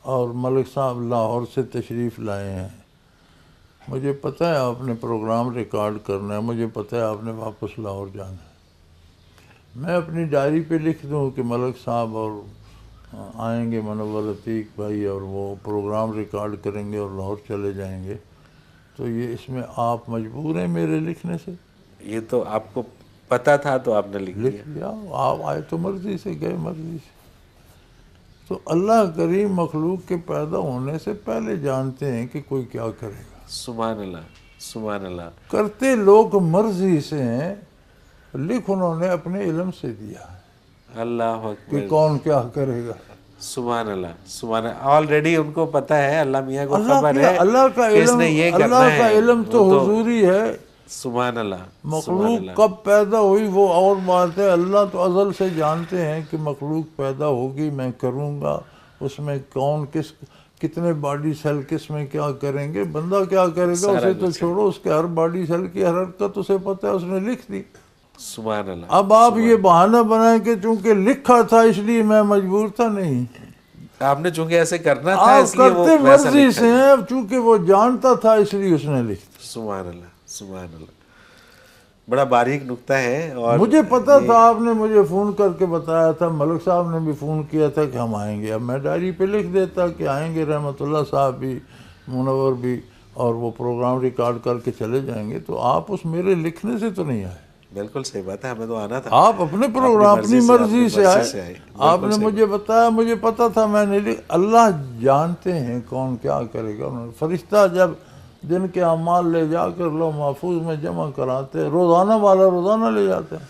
اور ملک صاحب لاہور سے تشریف لائے ہیں، مجھے پتہ ہے آپ نے پروگرام ریکارڈ کرنا ہے، مجھے پتہ ہے آپ نے واپس لاہور جانا ہے۔ میں اپنی ڈائری پہ لکھ دوں کہ ملک صاحب اور آئیں گے، منور عتیق بھائی، اور وہ پروگرام ریکارڈ کریں گے اور لاہور چلے جائیں گے، تو یہ اس میں آپ مجبور ہیں میرے لکھنے سے؟ یہ تو آپ کو پتہ تھا تو آپ نے لکھ دیا۔ لیا، آپ آئے تو مرضی سے، گئے مرضی سے۔ تو اللہ کریم مخلوق کے پیدا ہونے سے پہلے جانتے ہیں کہ کوئی کیا کرے گا۔ سبحان اللہ، سبحان اللہ۔ کرتے لوگ مرضی سے ہیں، لکھ انہوں نے اپنے علم سے دیا ہے اللہ کہ اکبر، کون کیا کرے گا۔ سبحان اللہ، سبحان اللہ۔ آلریڈی ان کو پتہ ہے، اللہ میاں کو خبر ہے اللہ کا کہ اس علم، نے یہ کرنا اللہ ہے۔ کا علم تو وہ حضوری ہے۔ سبحان اللہ، سبحان مخلوق اللہ۔ کب پیدا ہوئی وہ اور بات ہے، اللہ تو ازل سے جانتے ہیں کہ مخلوق پیدا ہوگی، میں کروں گا، اس میں کون کتنے باڈی سیل کس میں کیا کریں گے، بندہ کیا کرے گا اسے تو چھوڑو، اس کے ہر باڈی سیل کی ہر حرکت اسے پتہ ہے، اس نے لکھ دی۔ سبحان اللہ۔ اب آپ یہ بہانہ بنائیں کہ چونکہ لکھا تھا اس لیے میں مجبور تھا، نہیں، آپ نے چونکہ ایسے کرنا تھا آپ اس لیے وہ کرتے ویسا مرضی لکھا سے گیا۔ ہیں، چونکہ وہ جانتا تھا اس لیے اس نے لکھ دی۔ سبحان اللہ، سبحان اللہ۔ بڑا باریک نکتہ ہے۔ اور مجھے پتا تھا، آپ نے مجھے فون کر کے بتایا تھا، ملک صاحب نے بھی فون کیا تھا کہ ہم آئیں گے، اب میں ڈائری پہ لکھ دیتا کہ آئیں گے رحمت اللہ صاحب بھی، منور بھی، اور وہ پروگرام ریکارڈ کر کے چلے جائیں گے، تو آپ اس میرے لکھنے سے تو نہیں آئے۔ بالکل صحیح بات ہے، ہمیں تو آنا تھا۔ آپ اپنے پروگرام اپنی مرضی سے آئے، آپ نے مجھے بتایا، مجھے پتا تھا، میں نے اللہ جانتے ہیں کون کیا کرے گا۔ فرشتہ جب دن کے اعمال لے جا کر لو محفوظ میں جمع کراتے، روزانہ والا روزانہ لے جاتے ہیں،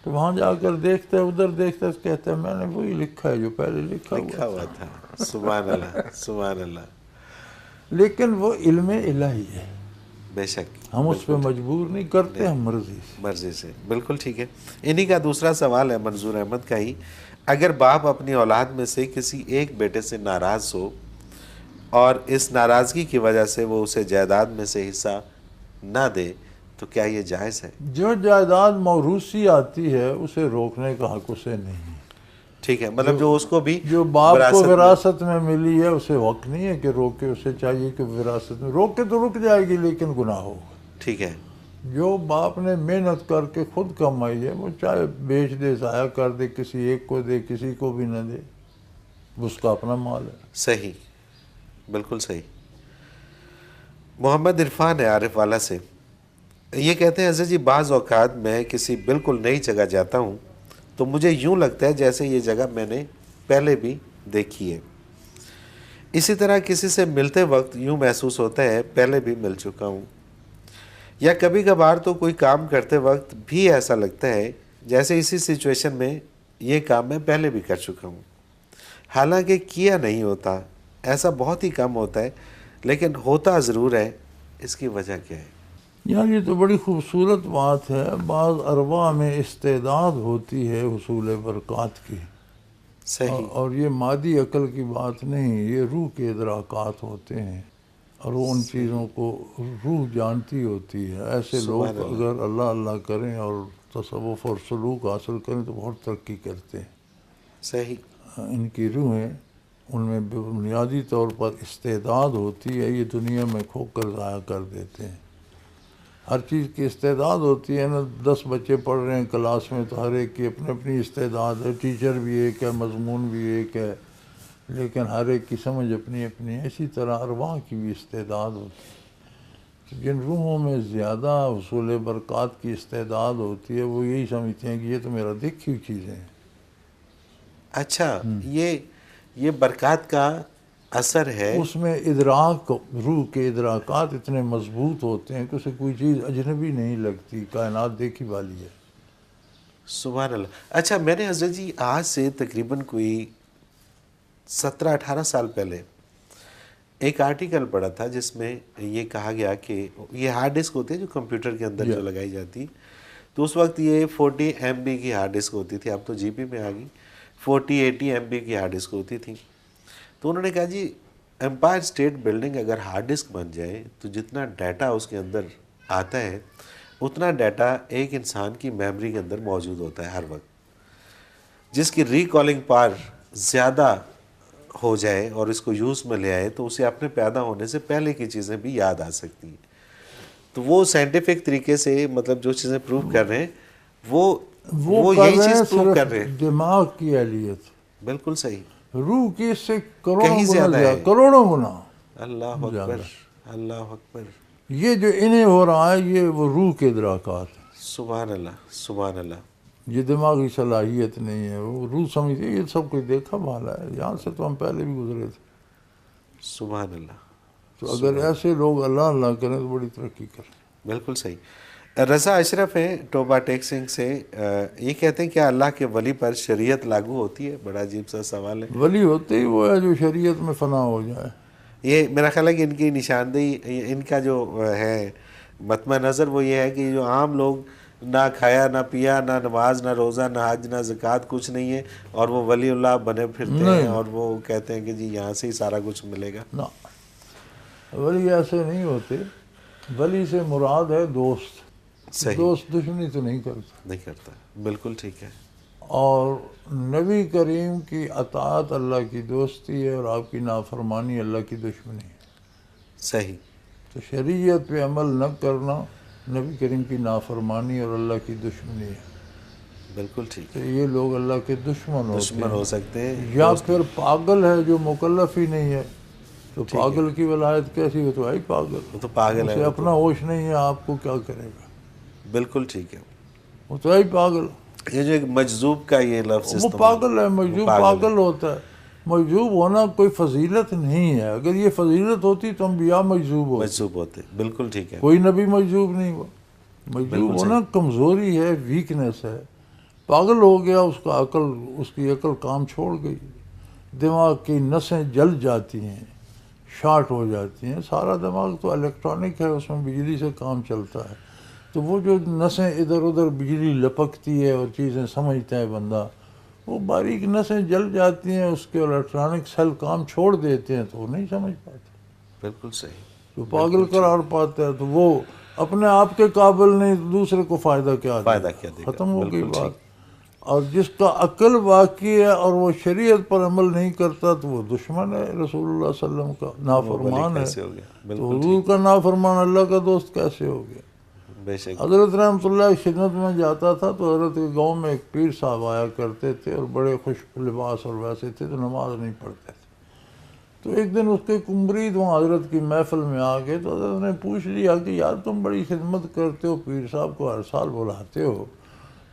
تو وہاں جا کر دیکھتے، ادھر دیکھتے، کہتے ہیں میں نے وہی لکھا ہے جو پہلے لکھا ہوا تھا۔ سبحان اللہ، سبحان اللہ۔ لیکن وہ علم الہی ہے، بے شک، ہم اس پہ مجبور نہیں کرتے، ہم مرضی سے۔ بالکل ٹھیک ہے۔ انہی کا دوسرا سوال ہے منظور احمد کا ہی۔ اگر باپ اپنی اولاد میں سے کسی ایک بیٹے سے ناراض ہو اور اس ناراضگی کی وجہ سے وہ اسے جائیداد میں سے حصہ نہ دے تو کیا یہ جائز ہے؟ جو جائیداد موروثی آتی ہے اسے روکنے کا حق اسے نہیں۔ ٹھیک ہے، مطلب جو اس کو بھی جو باپ کو وراثت میں ملی ہے اسے حق نہیں ہے کہ روکے، اسے چاہیے کہ وراثت میں روکے تو رک جائے گی لیکن گناہ ہوگا۔ ٹھیک ہے۔ جو باپ نے محنت کر کے خود کمائی ہے وہ چاہے بیچ دے، ضائع کر دے، کسی ایک کو دے، کسی کو بھی نہ دے، اس کا اپنا مال ہے۔ صحیح، بالکل صحیح۔ محمد عرفان ہے عارف والا سے، یہ کہتے ہیں حضرت جی بعض اوقات میں کسی بالکل نئی جگہ جاتا ہوں تو مجھے یوں لگتا ہے جیسے یہ جگہ میں نے پہلے بھی دیکھی ہے۔ اسی طرح کسی سے ملتے وقت یوں محسوس ہوتا ہے پہلے بھی مل چکا ہوں، یا کبھی کبھار تو کوئی کام کرتے وقت بھی ایسا لگتا ہے جیسے اسی سچویشن میں یہ کام میں پہلے بھی کر چکا ہوں، حالانکہ کیا نہیں ہوتا، ایسا بہت ہی کم ہوتا ہے لیکن ہوتا ضرور ہے۔ اس کی وجہ کیا ہے؟ یار یہ تو بڑی خوبصورت بات ہے۔ بعض ارواح میں استعداد ہوتی ہے حصول برکات کی، صحیح، اور یہ مادی عقل کی بات نہیں، یہ روح کے ادراکات ہوتے ہیں، اور وہ ان چیزوں کو روح جانتی ہوتی ہے۔ ایسے لوگ اگر اللہ اللہ کریں اور تصوف اور سلوک حاصل کریں تو بہت ترقی کرتے ہیں۔ صحیح، ان کی روحیں، ان میں بنیادی طور پر استعداد ہوتی ہے، یہ دنیا میں کھو کر ضائع کر دیتے ہیں۔ ہر چیز کی استعداد ہوتی ہے نا. 10 بچے پڑھ رہے ہیں کلاس میں تو ہر ایک کی اپنی اپنی استعداد ہے. ٹیچر بھی ایک ہے, مضمون بھی ایک ہے, لیکن ہر ایک کی سمجھ اپنی اپنی ہے. اسی طرح ارواح کی بھی استعداد ہوتی ہے. جن روحوں میں زیادہ حصول برکات کی استعداد ہوتی ہے وہ یہی سمجھتے ہیں کہ یہ تو میرا دیکھی ہوئی چیزیں ہیں. اچھا, یہ برکات کا اثر ہے. اس میں ادراک, روح کے ادراکات اتنے مضبوط ہوتے ہیں کہ اسے کوئی چیز اجنبی نہیں لگتی, کائنات دیکھی والی ہے. سبحان اللہ. اچھا میں نے حضرت جی آج سے تقریباً کوئی 17-18 سال پہلے ایک آرٹیکل پڑھا تھا جس میں یہ کہا گیا کہ یہ ہارڈ ڈسک ہوتی ہے جو کمپیوٹر کے اندر جو لگائی جاتی, تو اس وقت یہ 40 MB کی ہارڈ ڈسک ہوتی تھی, اب تو GB میں آ گئی. 40-80 MB کی ہارڈ ڈسک ہوتی تھی. تو انہوں نے کہا جی امپائر اسٹیٹ بلڈنگ اگر ہارڈ ڈسک بن جائے تو جتنا ڈیٹا اس کے اندر آتا ہے اتنا ڈیٹا ایک انسان کی میموری کے اندر موجود ہوتا ہے ہر وقت. جس کی ریکالنگ پاور زیادہ ہو جائے اور اس کو یوز میں لے آئے تو اسے اپنے پیدا ہونے سے پہلے کی چیزیں بھی یاد آ سکتی ہیں. تو وہ سائنٹیفک طریقے سے مطلب جو چیزیں پروو کر رہے ہیں وہ یہی چیز پروو کر رہے ہیں. دماغ کی اہلیت بالکل صحیح. روح کی اس سے کروڑوں کہیں گنا زیادہ ہے. کروڑوں گنا. اللہ اکبر, اللہ اکبر. یہ جو انہیں ہو رہا ہے یہ وہ روح کے ادراکات ہیں. سبحان اللہ, سبحان اللہ. یہ دماغی صلاحیت نہیں ہے. وہ روح سمجھتے یہ سب کچھ دیکھا بھالا ہے, یہاں سے تو ہم پہلے بھی گزرے تھے. سبحان اللہ. تو اگر ایسے لوگ اللہ اللہ کریں تو بڑی ترقی کریں. بالکل صحیح. رضا اشرف ہیں ٹوبا ٹیکسنگ سے, یہ کہتے ہیں کیا اللہ کے ولی پر شریعت لاگو ہوتی ہے؟ بڑا عجیب سا سوال ہے. ولی ہوتے ہی وہ ہے جو شریعت میں فنا ہو جائے. یہ میرا خیال ہے کہ ان کی نشاندہی, ان کا جو ہے مطمع نظر وہ یہ ہے کہ جو عام لوگ نہ کھایا نہ پیا, نہ نماز نہ روزہ نہ حج نہ زکوٰۃ, کچھ نہیں ہے, اور وہ ولی اللہ بنے پھرتے ہیں اور وہ کہتے ہیں کہ جی یہاں سے ہی سارا کچھ ملے گا. نہ, ولی ایسے نہیں ہوتے. ولی سے مراد ہے دوست. صحیح. دوست دشمنی تو نہیں کرتا. نہیں کرتا. بالکل ٹھیک ہے. اور نبی کریم کی اطاعت اللہ کی دوستی ہے اور آپ کی نافرمانی اللہ کی دشمنی ہے. صحیح. تو شریعت پہ عمل نہ کرنا نبی کریم کی نافرمانی اور اللہ کی دشمنی ہے. بالکل ٹھیک. تو یہ لوگ اللہ کے دشمن ہو سکتے ہیں. یا پھر پاگل ہے جو مکلف ہی نہیں ہے. تو پاگل کی ولایت کیسی ہو؟ تو ہے پاگل. وہ تو پاگل ہے. اسے اپنا ہوش نہیں ہے, آپ کو کیا کرے گا. بالکل ٹھیک ہے. وہ تو ہے پاگل. یہ جو ایک مجذوب کا یہ لفظ وہ پاگل ہے. مجذوب پاگل ہوتا ہے. مجذوب ہونا کوئی فضیلت نہیں ہے. اگر یہ فضیلت ہوتی تو انبیاء مجذوب ہوتے. بالکل ٹھیک ہے. کوئی نبی مجذوب نہیں ہوا. مجذوب ہونا کمزوری ہے, ویکنس ہے. پاگل ہو گیا, اس کا عقل, اس کی عقل کام چھوڑ گئی, دماغ کی نسیں جل جاتی ہیں, شارٹ ہو جاتی ہیں. سارا دماغ تو الیکٹرانک ہے, اس میں بجلی سے کام چلتا ہے. تو وہ جو نسیں ادھر ادھر بجلی لپکتی ہے اور چیزیں سمجھتا ہے بندہ, وہ باریک نسیں جل جاتی ہیں, اس کے الیکٹرانک سیل کام چھوڑ دیتے ہیں, تو وہ نہیں سمجھ پاتے. بالکل صحیح. تو پاگل قرار پاتا ہے. تو وہ اپنے آپ کے قابل نہیں, دوسرے کو فائدہ کیا دے گا. ختم ہو گئی بات. اور جس کا عقل باقی ہے اور وہ شریعت پر عمل نہیں کرتا تو وہ دشمن ہے رسول اللہ صلی اللہ علیہ وسلم کا, نافرمان ہے. تو حضور کا نافرمان اللہ کا دوست کیسے ہو گیا؟ حضرت رحمۃ اللہ کی خدمت میں جاتا تھا تو حضرت کے گاؤں میں ایک پیر صاحب آیا کرتے تھے اور بڑے خوش لباس اور ویسے تھے, تو نماز نہیں پڑھتے تھے. تو ایک دن اس کے مرید وہاں حضرت کی محفل میں آ گئے, تو حضرت نے پوچھ لیا کہ یار تم بڑی خدمت کرتے ہو, پیر صاحب کو ہر سال بلاتے ہو,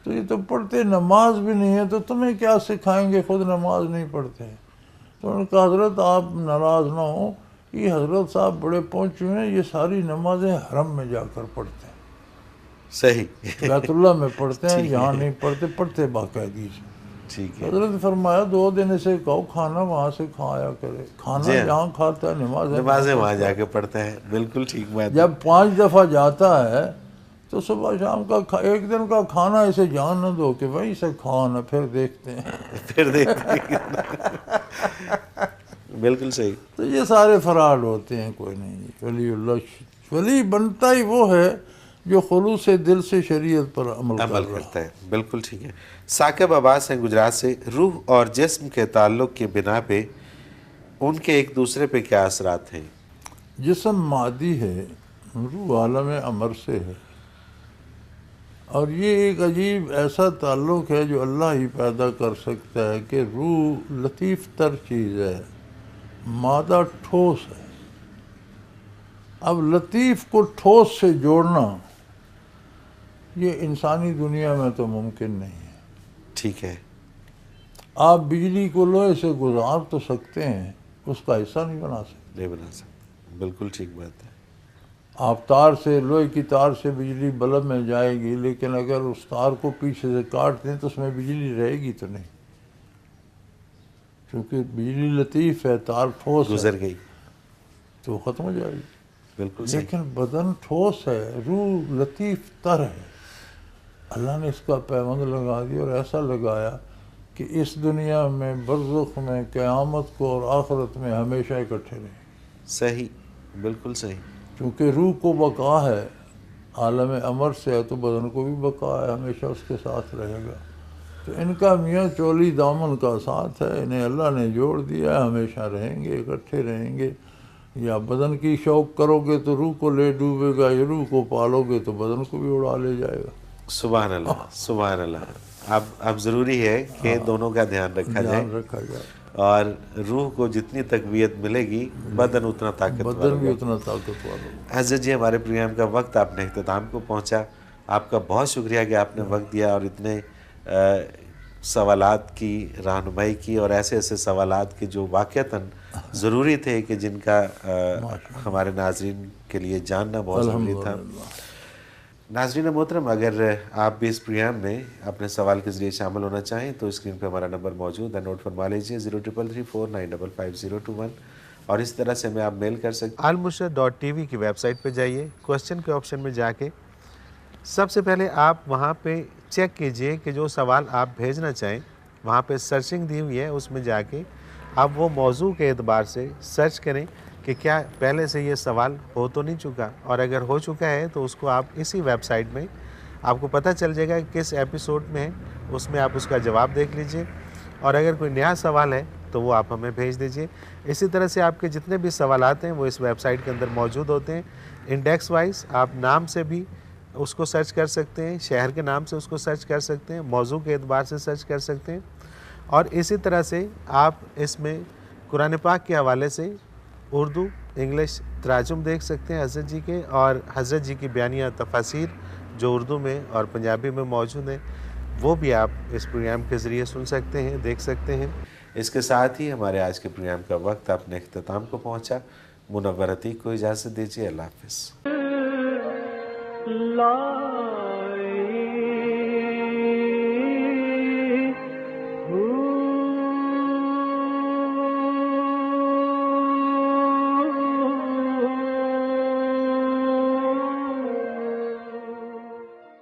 تو یہ تو پڑھتے نماز بھی نہیں ہے, تو تمہیں کیا سکھائیں گے, خود نماز نہیں پڑھتے. تو انہوں نے کہا حضرت آپ ناراض نہ ہوں, یہ حضرت صاحب بڑے پہنچ چکے ہیں, یہ ساری نمازیں حرم میں جا کر پڑھتے ہیں. صحیح. بیت اللہ میں پڑھتے ہیں, یہاں نہیں پڑھتے باقاعدگی سے. ٹھیک ہے. حضرت نے فرمایا 2 دن اسے کہو کھانا وہاں سے کھایا کرے, کھانا جہاں کھاتا ہے نمازیں وہاں جا کے پڑھتا ہے. بالکل ٹھیک بات. جب 5 دفعہ جاتا ہے تو صبح شام کا ایک دن کا کھانا اسے جان نہ دو کہ وہیں سے کھانا, پھر دیکھتے ہیں. بالکل صحیح. تو یہ سارے فراڈ ہوتے ہیں, کوئی نہیں. ولی اللہ ولی بنتا ہی وہ ہے جو خلوص دل سے شریعت پر عمل کرتا ہے. بالکل ٹھیک ہے. ثاقب عباس ہیں گجرات سے, روح اور جسم کے تعلق کے بنا پہ ان کے ایک دوسرے پہ کیا اثرات ہیں؟ جسم مادی ہے, روح عالم امر سے ہے، اور یہ ایک عجیب ایسا تعلق ہے جو اللہ ہی پیدا کر سکتا ہے کہ روح لطیف تر چیز ہے، مادہ ٹھوس ہے۔ اب لطیف کو ٹھوس سے جوڑنا یہ انسانی دنیا میں تو ممکن نہیں ہے۔ ٹھیک ہے، آپ بجلی کو لوہے سے گزار تو سکتے ہیں، اس کا حصہ نہیں بنا سکتے۔ نہیں بنا سکتے، بالکل ٹھیک بات ہے۔ آپ تار سے، لوہے کی تار سے بجلی بلب میں جائے گی، لیکن اگر اس تار کو پیچھے سے کاٹ دیں تو اس میں بجلی رہے گی تو نہیں، کیونکہ بجلی لطیف ہے، تار ٹھوس ہے گزر گئی، تو ختم ہو جائے گی۔ بالکل صحیح۔ لیکن بدن ٹھوس ہے، روح لطیف تر ہے۔ اللہ نے اس کا پیوند لگا دیا، اور ایسا لگایا کہ اس دنیا میں، برزخ میں، قیامت کو اور آخرت میں ہمیشہ اکٹھے رہیں۔ صحیح، بالکل صحیح۔ چونکہ روح کو بقا ہے، عالم امر سے ہے، تو بدن کو بھی بقا ہے، ہمیشہ اس کے ساتھ رہے گا۔ تو ان کا میاں چولی دامن کا ساتھ ہے، انہیں اللہ نے جوڑ دیا ہے، ہمیشہ رہیں گے، اکٹھے رہیں گے۔ یا بدن کی شوق کرو گے تو روح کو لے ڈوبے گا، یا روح کو پالو گے تو بدن کو بھی اڑا لے جائے گا۔ سبحان اللہ، سبحان اللہ۔ اب ضروری ہے کہ دونوں کا دھیان رکھا جائے، دھیان رکھا جائے، اور روح کو جتنی تقویت ملے گی بدن اتنا طاقتور بدن بھی ہوگا۔ اتنا طاقتور ہوگا۔ حضرت جی، ہمارے پروگرام کا وقت آپ نے اختتام کو پہنچا۔ آپ کا بہت شکریہ کہ آپ نے وقت دیا اور اتنے سوالات کی رہنمائی کی، اور ایسے ایسے سوالات کے جو واقعتاً ضروری تھے کہ جن کا ہمارے ناظرین کے لیے جاننا بہت ضروری تھا۔ ناظرین محترم، اگر آپ بھی اس پروگرام میں اپنے سوال کے ذریعے شامل ہونا چاہیں تو اسکرین پہ ہمارا نمبر موجود ہے، نوٹ فرما لیجیے، 033349555021، اور اس طرح سے ہمیں آپ میل کر سکتے ہیں۔ almurshed.tv کی ویب سائٹ پہ جائیے، کوسچن کے آپشن میں جا کے سب سے پہلے آپ وہاں پہ چیک کیجئے کہ جو سوال آپ بھیجنا چاہیں، وہاں پہ سرچنگ دی ہوئی ہے، اس میں جا کے آپ وہ موضوع کے اعتبار سے سرچ کریں کہ کیا پہلے سے یہ سوال ہو تو نہیں چکا، اور اگر ہو چکا ہے تو اس کو آپ اسی ویب سائٹ میں آپ کو پتہ چل جائے گا کہ کس ایپیسوڈ میں ہے، اس میں آپ اس کا جواب دیکھ لیجئے، اور اگر کوئی نیا سوال ہے تو وہ آپ ہمیں بھیج دیجئے۔ اسی طرح سے آپ کے جتنے بھی سوالات ہیں وہ اس ویب سائٹ کے اندر موجود ہوتے ہیں، انڈیکس وائز آپ نام سے بھی اس کو سرچ کر سکتے ہیں، شہر کے نام سے اس کو سرچ کر سکتے ہیں، موضوع کے اعتبار سے سرچ کر سکتے ہیں، اور اسی طرح سے آپ اس میں قرآن پاک کے حوالے سے اردو، انگلش تراجم دیکھ سکتے ہیں حضرت جی کے، اور حضرت جی کی بیانیہ تفاسیر جو اردو میں اور پنجابی میں موجود ہیں، وہ بھی آپ اس پروگرام کے ذریعے سن سکتے ہیں، دیکھ سکتے ہیں۔ اس کے ساتھ ہی ہمارے آج کے پروگرام کا وقت اپنے اختتام کو پہنچا۔ منور عتیق کو اجازت دیجیے، اللہ حافظ۔ لا